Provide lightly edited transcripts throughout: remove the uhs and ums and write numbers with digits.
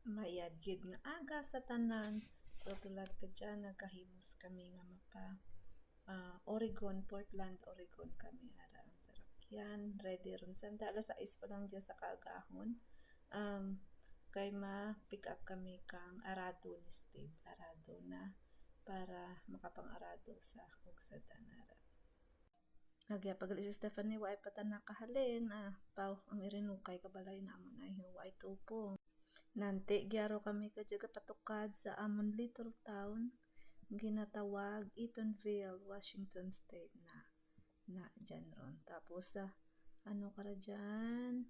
Mayad gid nga aga sa tanan. So tulad ka dyan, nagkahimos kami nga mapa Oregon, Portland, Oregon kami ara ang sarakyan. Ready ron sanda. Alas 6 pa lang dyan sa kaagahon. Kay ma-pick up kami kang Arado ni Steve. Arado na para makapang-arado sa Ugsadan ara. Lagi pag si Stephanie wa ay patan nakahalin paw ang irinukay kabalay na amon ay wa ay tupo. Nanti gyaro kami kadyaga patukad sa amon little town ginatawag Eatonville, Washington State na dyan ron. Tapos ano kara dyan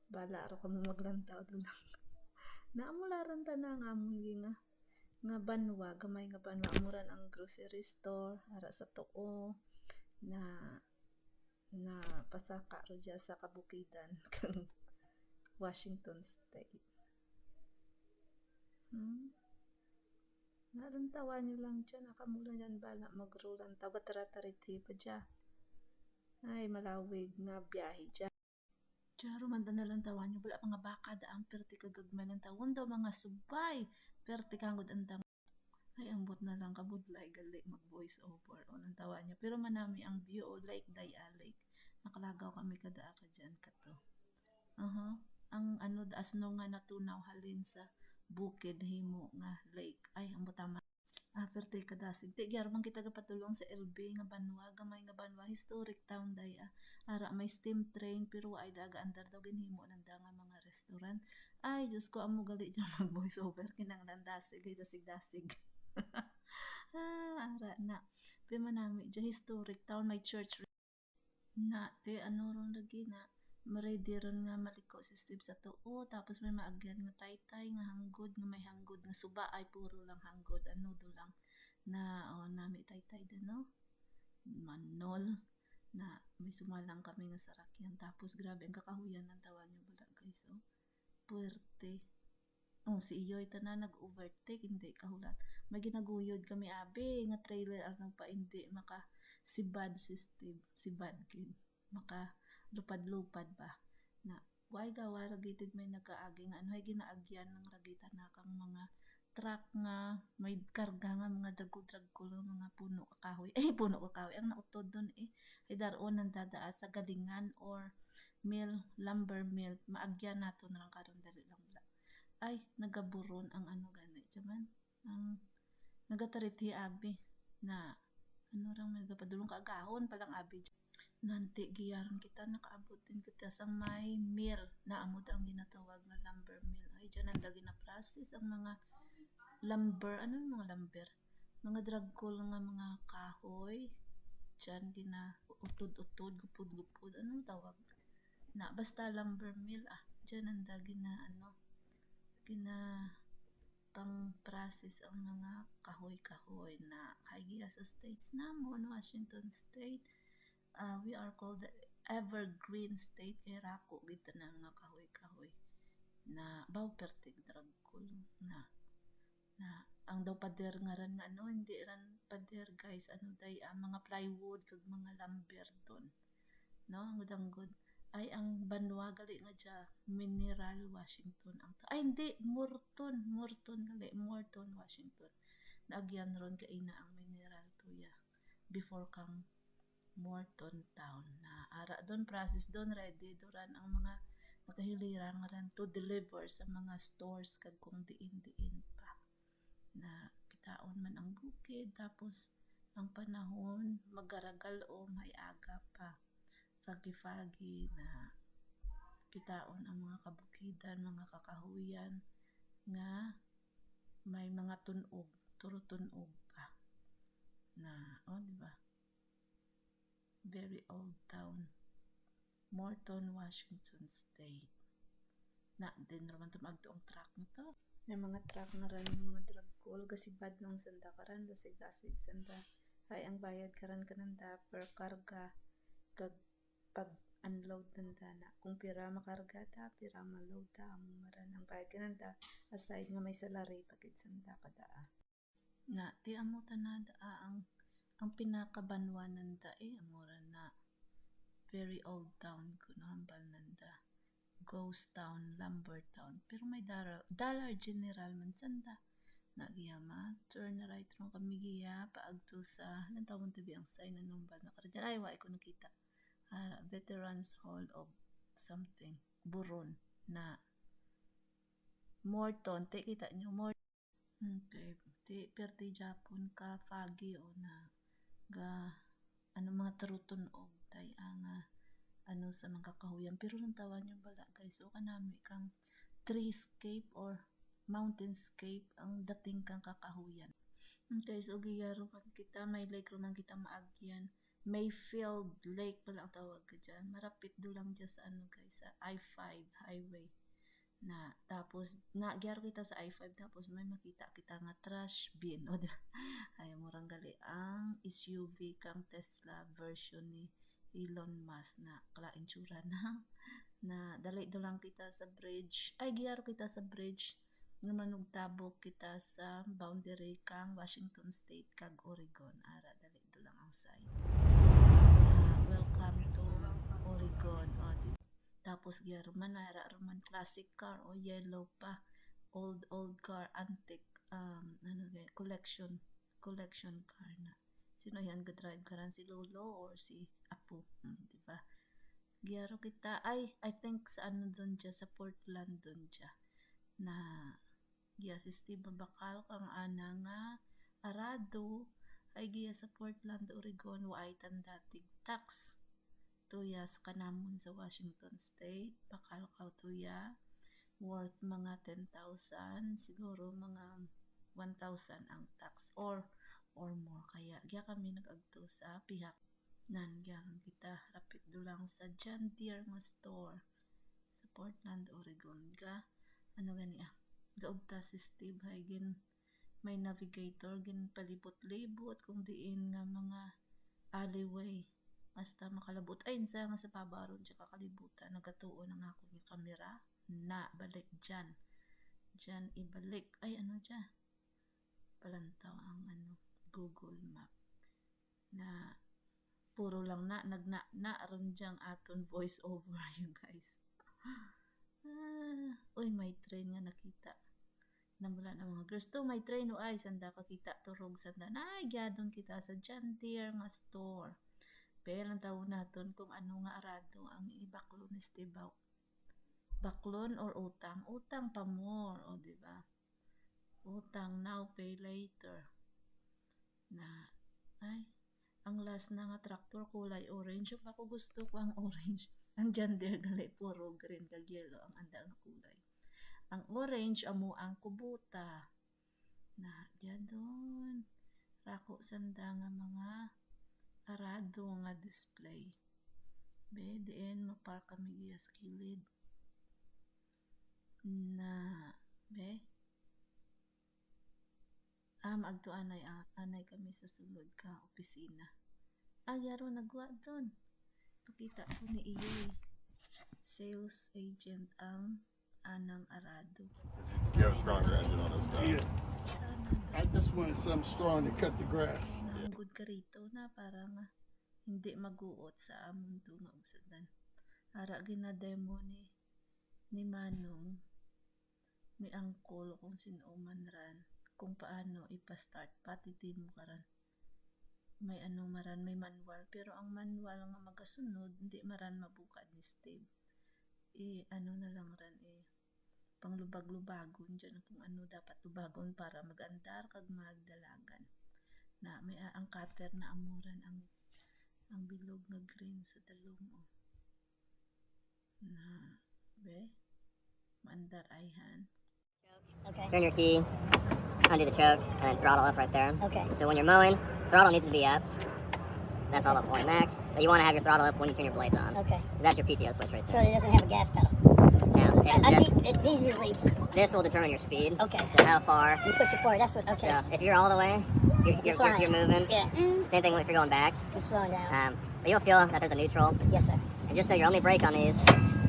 bala ro kami maglantaw doon lang. Naamularan ta na nga amon nga banwa, gamay nga banwa amuran ang grocery store ara sa tuo na pasaka ro dyan sa kabukidan kang Washington State. Nalantawan nyo lang dyan, nakamulan dyan bala magrulan tawa tara-tariti pa dyan. Ay malawig nga biyahe dyan. Diyaro man na lang tawan nyo, wala mga baka daang perti kagagmay ng tawon daw mga subay, perti kangod ang tang. Ay ambot na lang kabudlay gali mag voice over o nang tawa niya. Pero manami ang view o Lake Daya Lake. Nakalagaw kami kada ka dyan kato. Ang ano asno nga natunaw halin sa bukid himo nga lake. Ay ambot tama. Perti kadasig. Ti gyaro man kita gapatulong sa LB nga banwa, gamay nga banwa, historic town daya. Ara may steam train pero ay daga andar daw ginhimo nanda nga mga restaurant. Ay Diyos ko amo gali dyan mag voice over kinanglan dasig ay dasig-dasig. Ara na. Pero manami dyan historic town may church na te ano ron lagi na ready ron nga maliko si Steve sa tuo tapos may maagyan nga taytay nga hanggod nga may hanggod nga suba ay puro lang hanggod ano do lang na nami taytay din no manol na may sumalang kami nga sarakyan tapos grabe ang kakahuyan ng tawa niyo bala guys puwerte si Iyoy tanan nag-overtake hindi kahulat may ginaguyod kami abi nga trailer ang pa hindi maka sibad si Steve sibad gid maka lupad-lupad ba na why gawa ragitig may nagaagi nga ano ay ginaagyan ng ragita na kang mga truck nga may karga nga mga dragko mga puno kakahoy puno kakahoy ang nautod doon ay daron nang dadaa sa galingan or lumber mill maagyan nato na lang karon dali lang bala ay nagaburon ang ano gani diyan ang nagatariti abi na ano rang may nagapadulong kaagahon palang abi nanti giyaran kita nakaabot din kita sa may mill na amod ang ginatawag nga lumber mill ay dyan ang dagi na process ang mga lumber ano yung mga lumber mga dragkol nga mga kahoy dyan gina utod-utod gupod-gupod anong tawag na basta lumber mill dyan ang dagi na ano gina pang process ang mga kahoy-kahoy na kaya sa states namon Washington State we are called the evergreen state kay rako gid na nga kahoy-kahoy na baw pertig dragkol na ang daw pader nga ran nga ano hindi ran pader guys ano day mga plywood kag mga lumber don no good ay ang banwa gali nga dya Mineral Washington ang ay hindi Morton gali Morton Washington naagyan ron kay ina ang mineral tuya before kang Morton town na ara don process don ready doran ang mga nakahilira nga ran to deliver sa mga stores kag kung diin pa na kitaon man ang bukid tapos ang panahon magaragal o may aga pa fagi-fagi na kitaon ang mga kabukidan mga kakahuyan nga may mga tunog turo tunog pa na di ba very old town Morton, Washington State na din naman tumagto ang truck nito may mga truck na rin mga dragkol gasibad ng sanda karan dasig-dasig sanda ay ang bayad karan kananda per karga kag pag unload nanda na kung pira makarga ta pira ma-load ta amo maran ang bayad kananda aside nga may salary pagid sanda kada na ti amo tanada ang pinakabanwa nanda amora na very old town kuno hambal nanda ghost town lumber town pero may Dollar General man sanda. Nagyama, turn na right ron kami giya, paagto sa, anong tawag tabi ang sign na nung ba na karadyan? Ay, wala ko nakita. Veterans Hall of something, Buron, na Morton, te kita nyo, Morton. Okay, perti Japon ka, Fagi o na, ga, ano mga taruton og tay ang, ano sa mga kakahuyan. Pero nang tawa nyo bala guys, so kanami kang treescape or mountainscape ang dating kang kakahuyan. Okay, so giyaro man kita, may lake man kita maagyan. Mayfield Lake pala ang tawag ka dyan. Marapit do lang dyan sa ano guys, sa I-5 highway. Na, tapos, giyaro kita sa I-5, tapos may makita kita nga trash bin. O, ay, murang gali ang SUV kang Tesla version ni Elon Musk na kalaing tsura na dali do lang kita sa bridge. Ay, giyaro kita sa bridge naman tabok kita sa boundary kang Washington State kag Oregon. Ara dali do lang ang side. Welcome to Oregon. Tapos giyaro man ara man classic car o yellow pa. Old car, antique ano gaya, collection car na. Sino yan ga-drive karan, si Lolo or si Apo, di ba? Giyaro kita, I think sa ano doon dyan, sa Portland doon dyan, na giya si Steve Babakal kang ana nga arado ay giya sa Portland, Oregon, waay tandatig tax tuya sa kanamon sa Washington State, bakal ka tuya worth mga 10,000, siguro mga 1,000 ang tax or more. Kaya giya kami nag-agto sa pihak nan gyang kita rapid dulang sa John Deere nga store sa Portland, Oregon. Ano gani gaugta si Steve Hagen, may navigator gin palibot-libot kung diin nga mga alleyway basta makalabot ay insa nga sa pabaron siya kakalibutan nagatuon ang ako ng kamera na balik dyan ibalik ay ano dyan palantaw ang ano Google Map na puro lang na aron dyang aton voice over you guys. Uy, may train nga nakita. Namula na mga girls to, may train o ay, sanda ka kita turog, sanda na, gyadon kita sa John Deere nga store. Pero ang tawon naton kung ano nga arado ang ibaklon ni Steve. Baklon or utang? Utang pa more, o diba? Utang now, pay later. Na, ay, ang last na nga tractor kulay orange. Yung ako gusto ko ang orange. Ang John Deere gali puro green kag yellow ang anda nga kulay. Ang orange amo ang kubuta. Na diyan doon. Rako sanda nga mga arado nga display. Be diin mapark kami giya sa kilid. Na be maagto anay kami sa sulod ka opisina. Yaro nagwa doon. Pakita ko ni Iyoy. Sales agent ang Anang Arado. You have a stronger engine on this car. Yeah. I just wanted something strong to cut the grass. Nanggod ka rito na para nga hindi maguot sa amon to nga usadan. Ara ginademo ni Manong ni Angkol kung sino man ran kung paano ipa-start pati mo karan. May ano maran, may manual, pero ang manual nga magasunod hindi maran mabukad ni Steve. Ano na lang ran panglubag-lubagon dyan kung ano dapat lubagon para magandar kag magdalagan. Na may ang cutter na amuran ang bilog nga green sa dalom na be maandar ayhan. Okay. Turn your key, undo the choke, and then throttle up right there. Okay. So when you're mowing, throttle needs to be up. That's all up on max. But you want to have your throttle up when you turn your blades on. Okay. That's your PTO switch right So there. it doesn't have a gas pedal. Now, it's just, These usually, this will determine your speed. Okay. So how far. you push it forward. That's what. Okay. So if you're all the way, you're flying. moving. Yeah. Same thing if you're going back. You're slowing down. But you'll feel that there's a neutral. Yes, sir. And just know your only brake on these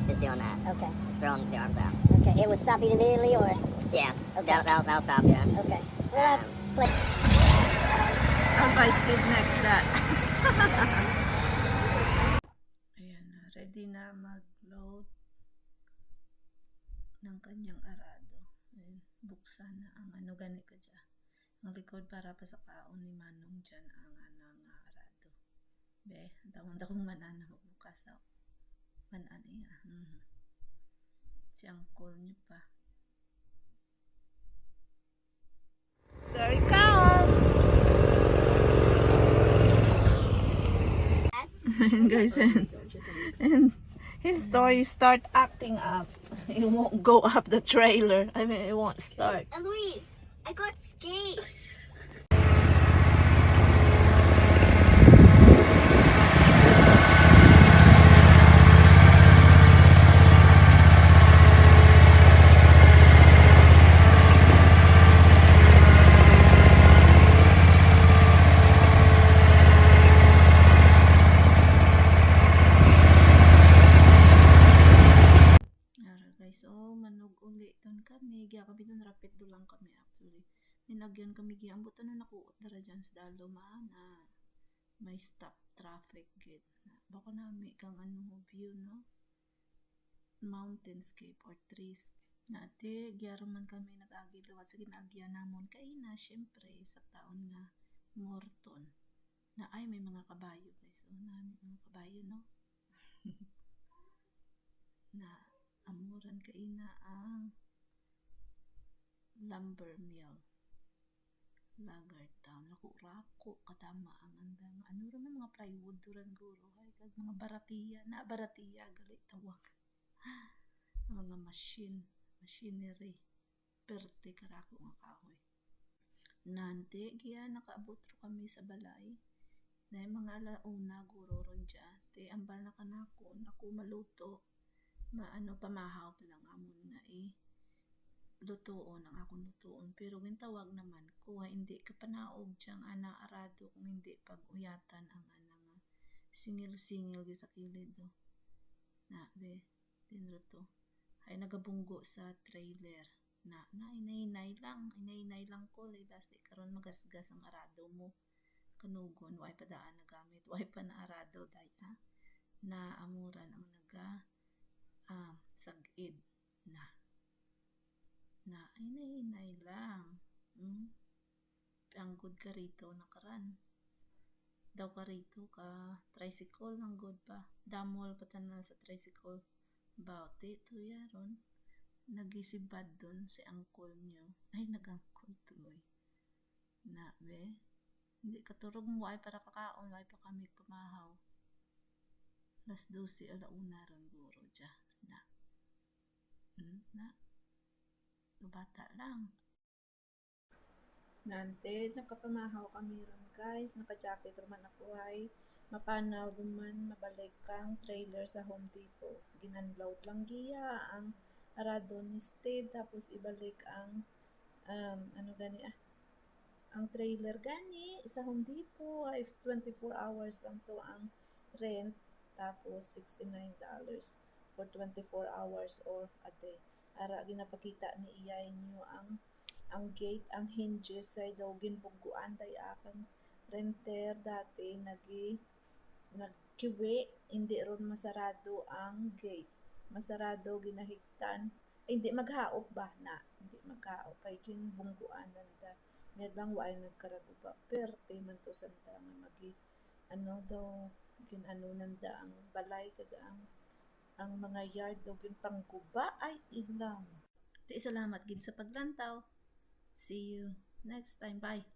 is doing that. Okay. Just throwing the arms out. Okay. It will stop immediately, or Yeah. Okay. That'll stop, yeah. okay. Well, play. How by Steve next that? Ayan na, ready na mag-load. ng kanyang arado. Ayan, buksan na ang ano gani ka dyan. Ang likod para pa sa kaon ni Manong dyan ang anang arado. Be, tawang dakong manan na magbukas daw. Manan iya. Siyang call niyo pa. There it comes! Guys, and his toys start acting up. It won't go up the trailer. I mean, it won't start. Eloise, I got skates. Ara guys, oh, manog uli ton kami. Giya kami don rapid do lang kami actually. Ninagyan kami giya. Ang buto na nakuot dara dyan sa dalo maana. May stop traffic gid. Baka nami kang ano view no? Mountainscape or trees. Nate, gyaraman kami nag-agi luwat sa ginagyan namon kay na syempre sa taon nga Morton. Na ay may mga kabayo guys. Oh, nami mga kabayo no. Na amuran kay na ang lumber mill. Lagar town. Naku, rako katama ang andang ano rin mga plywood duran guro ay kag mga baratiya na baratiya gali tawag. Mga machinery perte karako nga kahoy. Nante giya nakaabot ro kami sa balay. Na mga alauna guro ron dyan. Te ambal na kanako naku maluto. Maano pamahaw pa lang amon nga lutoon ang akong lutoon pero gintawag naman ko hindi ka panaog diyang ana arado kung hindi pag-uyatan ang anang singil-singil sa kilid do. Na be dinro to ay nagabunggo sa trailer na inay lang ko lay basi karon magasgas ang arado mo kanugon way padaan na gamit way pa na arado day ha na amuran ang sagid na inay lang. Ang good ka rito nakaran. Daw ka rito ka tricycle ang good pa. Damol patanan sa tricycle. Bauti to yaron. Nagisibad dun si angkol nyo. Ay nagangkol tuloy. Na be. Hindi katurog mo ay para kakaon. Ay pa kami pamahaw. Las 12 alauna ron guro dya. Na bata lang. Nante, nakapamahaw kami ron guys. Naka-jacket roman ako ay mapanaw duman mabalik kang trailer sa Home Depot. Ginanload lang giya ang arado ni Steve tapos ibalik ang ang trailer gani sa Home Depot ay 24 hours lang to ang rent tapos $69 for 24 hours or a day. Ara ginapakita ni iyay niyo ang gate, ang hinges ay daw ginbungguan day akang renter dati nagkiwi hindi ron masarado ang gate. Masarado ginahigtan. Hindi maghaop ba na? Hindi maghaop kay ginbungguan nanda. Nga lang waay nagkaraguba. Perte man to sanda nga magi daw ginano nanda ang balay kaga ang mga yard daw pangguba ay ilang. Salamat gid sa paglantaw. See you next time. Bye.